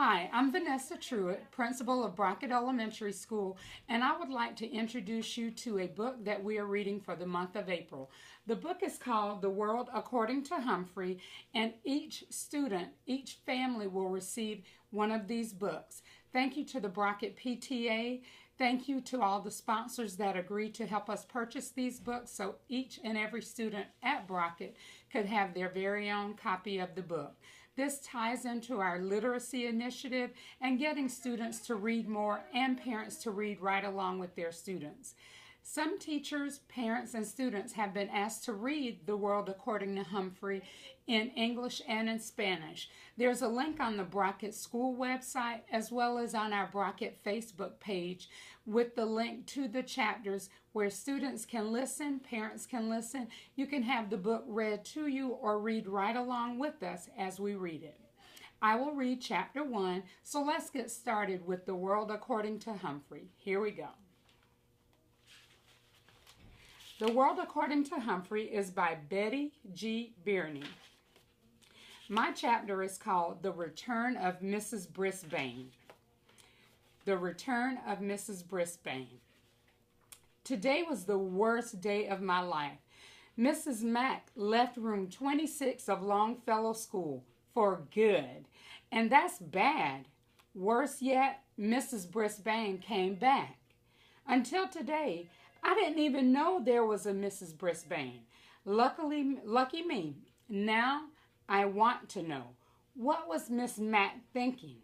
Hi, I'm Vanessa Truitt, principal of Brockett Elementary School, and I would like to introduce you to a book that we are reading for the month of April. The book is called The World According to Humphrey, and each student, each family will receive one of these books. Thank you to the Brockett PTA. Thank you to all the sponsors that agreed to help us purchase these books so each and every student at Brockett could have their very own copy of the book. This ties into our literacy initiative and getting students to read more and parents to read right along with their students. Some teachers, parents, and students have been asked to read The World According to Humphrey in English and in Spanish. There's a link on the Brockett School website as well as on our Brockett Facebook page with the link to the chapters where students can listen, parents can listen. You can have the book read to you or read right along with us as we read it. I will read chapter 1, so let's get started with The World According to Humphrey. Here we go. The World According to Humphrey is by Betty G. Birney. My chapter is called The Return of Mrs. Brisbane. The Return of Mrs. Brisbane. Today was the worst day of my life. Mrs. Mack left room 26 of Longfellow School for good, and that's bad. Worse yet, Mrs. Brisbane came back. Until today, I didn't even know there was a Mrs. Brisbane. Lucky me. Now I want to know. What was Miss Mack thinking?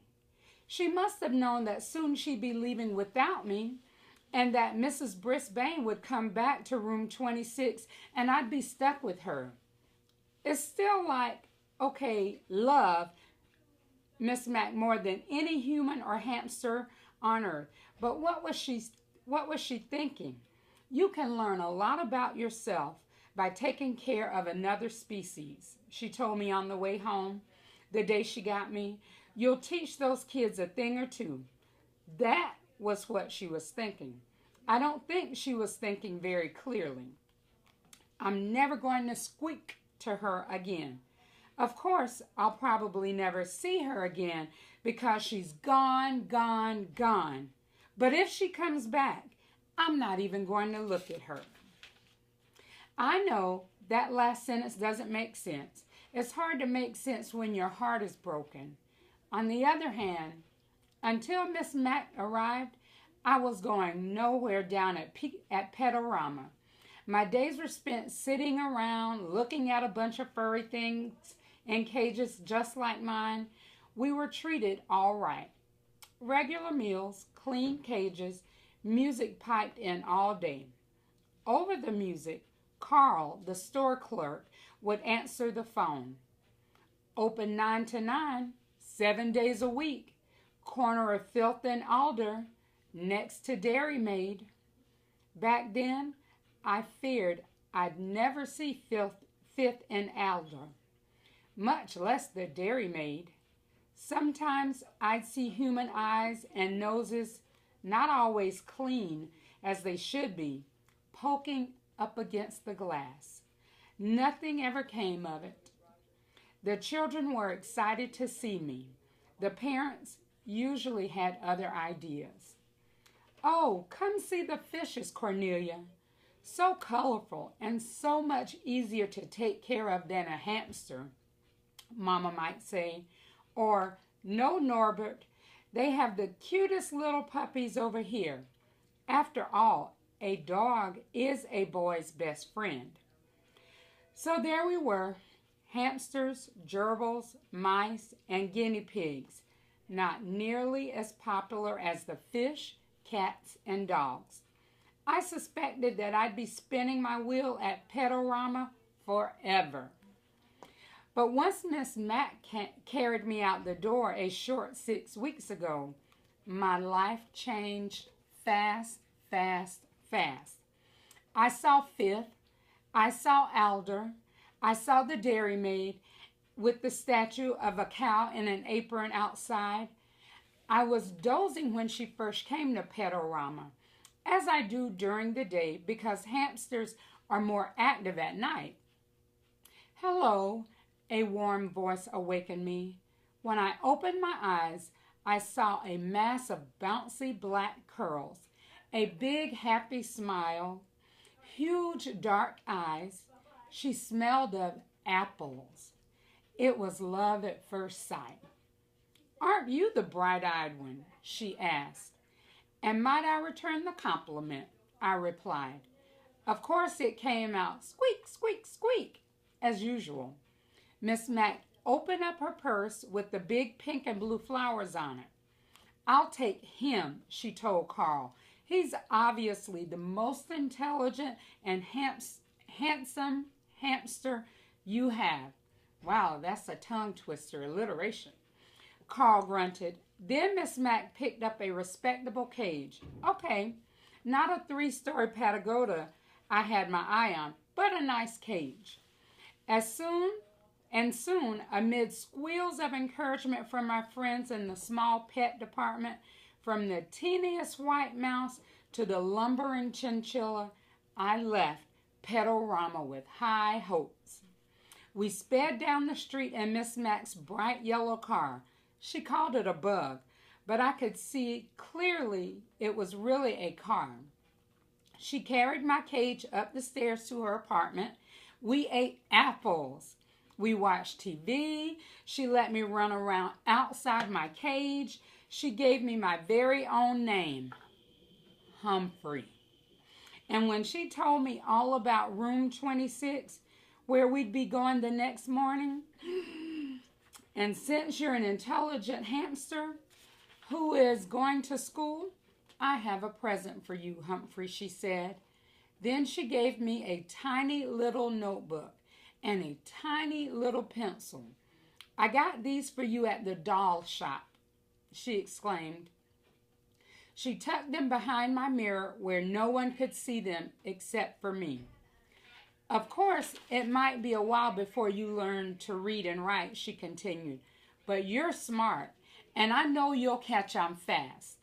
She must have known that soon she'd be leaving without me and that Mrs. Brisbane would come back to room 26 and I'd be stuck with her. It's still like, okay, love Miss Mack more than any human or hamster on earth. But what was she thinking? You can learn a lot about yourself by taking care of another species, she told me on the way home the day she got me. You'll teach those kids a thing or two. That was what she was thinking. I don't think she was thinking very clearly. I'm never going to squeak to her again. Of course, I'll probably never see her again because she's gone, gone, gone. But if she comes back, I'm not even going to look at her. I know that last sentence doesn't make sense. It's hard to make sense when your heart is broken. On the other hand, until Miss Mack arrived, I was going nowhere down at Petorama. My days were spent sitting around, looking at a bunch of furry things in cages just like mine. We were treated all right. Regular meals, clean cages, music piped in all day. Over the music, Carl, the store clerk, would answer the phone. Open 9 to 9, 7 days a week. Corner of Filth and Alder, next to Dairy Maid. Back then, I feared I'd never see Fifth and Alder, much less the Dairy Maid. Sometimes I'd see human eyes and noses, not always clean as they should be, poking up against the glass. Nothing ever came of it. The children were excited to see me. The parents usually had other ideas. Oh, come see the fishes, Cornelia. So colorful and so much easier to take care of than a hamster, Mama might say. Or, no, Norbert, they have the cutest little puppies over here. After all, a dog is a boy's best friend. So there we were, hamsters, gerbils, mice, and guinea pigs, not nearly as popular as the fish, cats, and dogs. I suspected that I'd be spinning my wheel at Petorama forever. But once Miss Mack carried me out the door a short 6 weeks ago, my life changed fast, fast, fast. I saw Fifth, I saw Alder, I saw the Dairy Maid with the statue of a cow in an apron outside. I was dozing when she first came to Petorama, as I do during the day because hamsters are more active at night. Hello, a warm voice awakened me. When I opened my eyes, I saw a mass of bouncy black curls, a big happy smile, huge dark eyes. She smelled of apples. It was love at first sight. "Aren't you the bright-eyed one?" she asked. "And might I return the compliment?" I replied. Of course it came out squeak, squeak, squeak, as usual. Miss Mack opened up her purse with the big pink and blue flowers on it. "I'll take him," she told Carl. "He's obviously the most intelligent and handsome hamster you have." Wow, that's a tongue twister, alliteration. Carl grunted. Then Miss Mack picked up a respectable cage. Okay, not a 3-story pagoda I had my eye on, but a nice cage. Soon, amid squeals of encouragement from my friends in the small pet department, from the teeniest white mouse to the lumbering chinchilla, I left Petalrama with high hopes. We sped down the street in Miss Mack's bright yellow car. She called it a bug, but I could see clearly it was really a car. She carried my cage up the stairs to her apartment. We ate apples. We watched TV. She let me run around outside my cage. She gave me my very own name, Humphrey. And when she told me all about room 26, where we'd be going the next morning, "And since you're an intelligent hamster who is going to school, I have a present for you, Humphrey," she said. Then she gave me a tiny little notebook and a tiny little pencil. "I got these for you at the doll shop," she exclaimed. She tucked them behind my mirror where no one could see them except for me. "Of course, it might be a while before you learn to read and write," she continued, "but you're smart, and I know you'll catch on fast."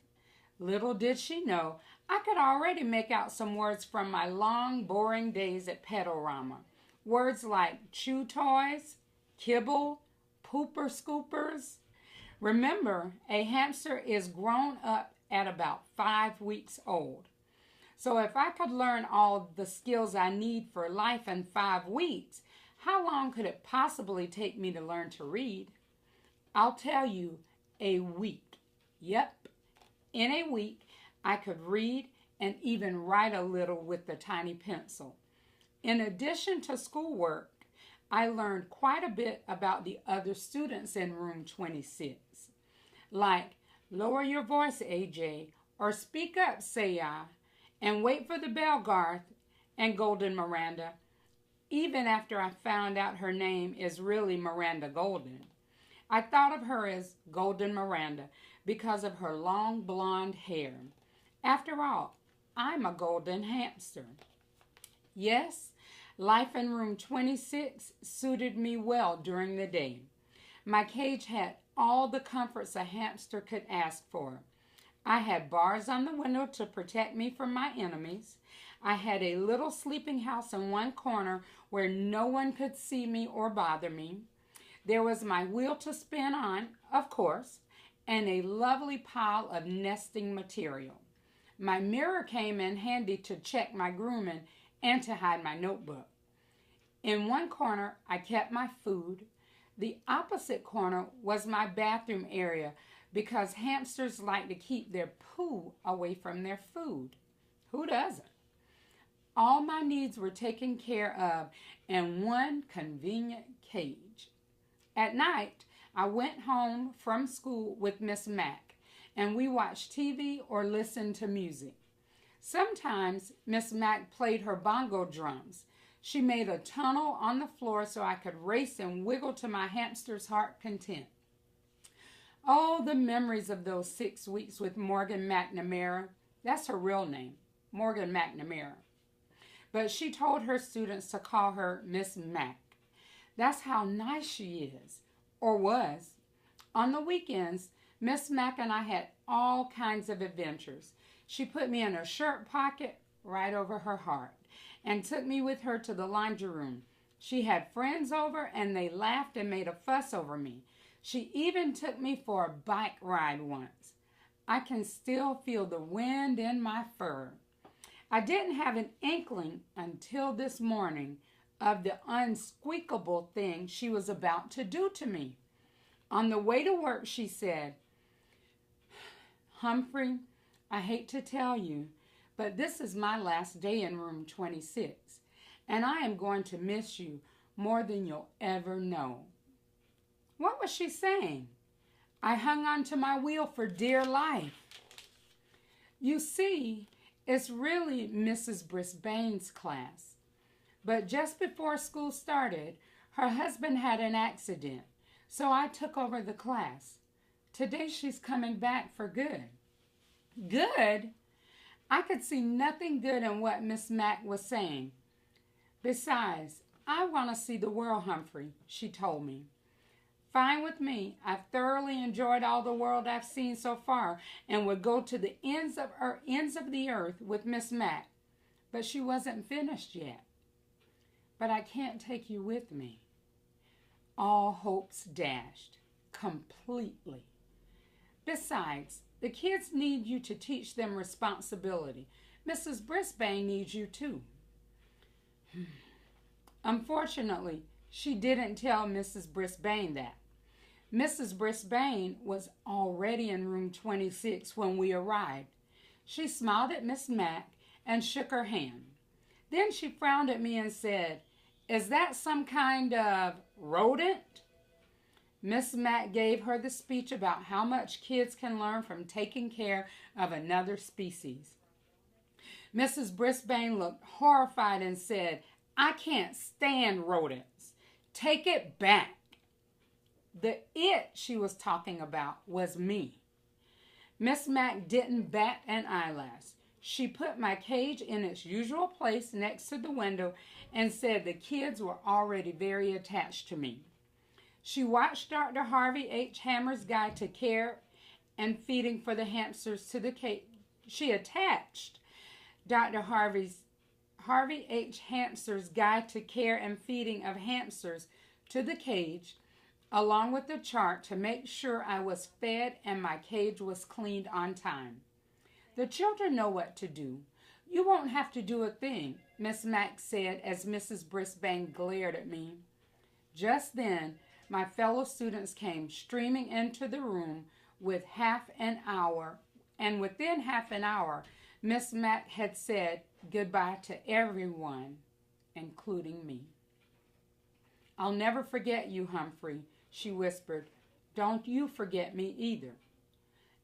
Little did she know, I could already make out some words from my long, boring days at Petalrama. Words like chew toys, kibble, pooper scoopers. Remember, a hamster is grown up at about 5 weeks old. So if I could learn all the skills I need for life in 5 weeks, how long could it possibly take me to learn to read? I'll tell you, a week. Yep, in a week, I could read and even write a little with the tiny pencil. In addition to schoolwork, I learned quite a bit about the other students in room 26. Like, "Lower your voice, AJ," or "Speak up, Saya," and "Wait for the bell, Garth," and Golden Miranda, even after I found out her name is really Miranda Golden. I thought of her as Golden Miranda because of her long blonde hair. After all, I'm a golden hamster. Yes, life in room 26 suited me well during the day. My cage had all the comforts a hamster could ask for. I had bars on the window to protect me from my enemies. I had a little sleeping house in one corner where no one could see me or bother me. There was my wheel to spin on, of course, and a lovely pile of nesting material. My mirror came in handy to check my grooming and to hide my notebook. In one corner, I kept my food. The opposite corner was my bathroom area because hamsters like to keep their poo away from their food. Who doesn't? All my needs were taken care of in one convenient cage. At night, I went home from school with Miss Mack, and we watched TV or listened to music. Sometimes Miss Mack played her bongo drums. She made a tunnel on the floor so I could race and wiggle to my hamster's heart content. Oh, the memories of those 6 weeks with Morgan McNamara. That's her real name, Morgan McNamara. But she told her students to call her Miss Mack. That's how nice she is, or was. On the weekends, Miss Mack and I had all kinds of adventures. She put me in her shirt pocket right over her heart and took me with her to the laundry room. She had friends over and they laughed and made a fuss over me. She even took me for a bike ride once. I can still feel the wind in my fur. I didn't have an inkling until this morning of the unsqueakable thing she was about to do to me. On the way to work, she said, "Humphrey, I hate to tell you, but this is my last day in room 26, and I am going to miss you more than you'll ever know." What was she saying? I hung on to my wheel for dear life. You see, it's really Mrs. Brisbane's class. But just before school started, her husband had an accident, so I took over the class. Today she's coming back for good. Good? I could see nothing good in what Miss Mack was saying. Besides, I want to see the world, Humphrey, she told me. Fine with me. I've thoroughly enjoyed all the world I've seen so far and would go to the ends of the earth with Miss Mack. But she wasn't finished yet. But I can't take you with me. All hopes dashed. Completely. Besides, the kids need you to teach them responsibility. Mrs. Brisbane needs you too. Unfortunately, she didn't tell Mrs. Brisbane that. Mrs. Brisbane was already in room 26 when we arrived. She smiled at Miss Mack and shook her hand. Then she frowned at me and said, "Is that some kind of rodent?" Miss Mack gave her the speech about how much kids can learn from taking care of another species. Mrs. Brisbane looked horrified and said, "I can't stand rodents. Take it back." The it she was talking about was me. Miss Mack didn't bat an eyelash. She put my cage in its usual place next to the window and said the kids were already very attached to me. She watched Dr. Harvey H. Hammer's guide to care and feeding for the hamsters to the cage. She attached Dr. Harvey H. Hamster's guide to care and feeding of hamsters to the cage, along with the chart to make sure I was fed and my cage was cleaned on time. The children know what to do. You won't have to do a thing, Miss Mack said as Mrs. Brisbane glared at me. Just then, my fellow students came streaming into the room with and within half an hour, Miss Mack had said goodbye to everyone, including me. "I'll never forget you, Humphrey," she whispered. "Don't you forget me either."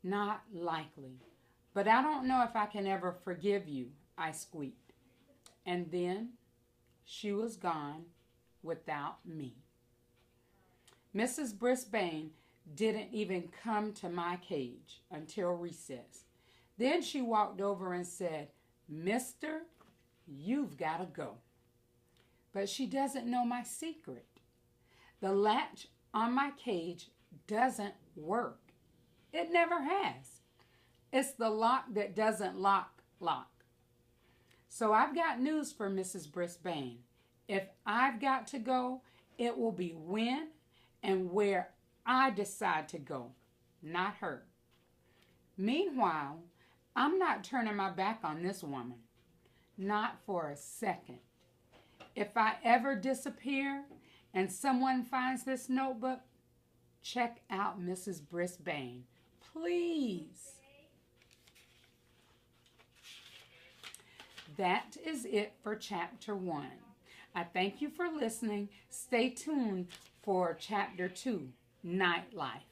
"Not likely. But I don't know if I can ever forgive you," I squeaked. And then she was gone without me. Mrs. Brisbane didn't even come to my cage until recess. Then she walked over and said, "Mister, you've got to go." But she doesn't know my secret. The latch on my cage doesn't work. It never has. It's the lock that doesn't lock. So I've got news for Mrs. Brisbane. If I've got to go, it will be when and where I decide to go, not her. Meanwhile, I'm not turning my back on this woman. Not for a second. If I ever disappear and someone finds this notebook, check out Mrs. Brisbane, please. That is it for Chapter 1. I thank you for listening. Stay tuned for Chapter 2, Nightlife.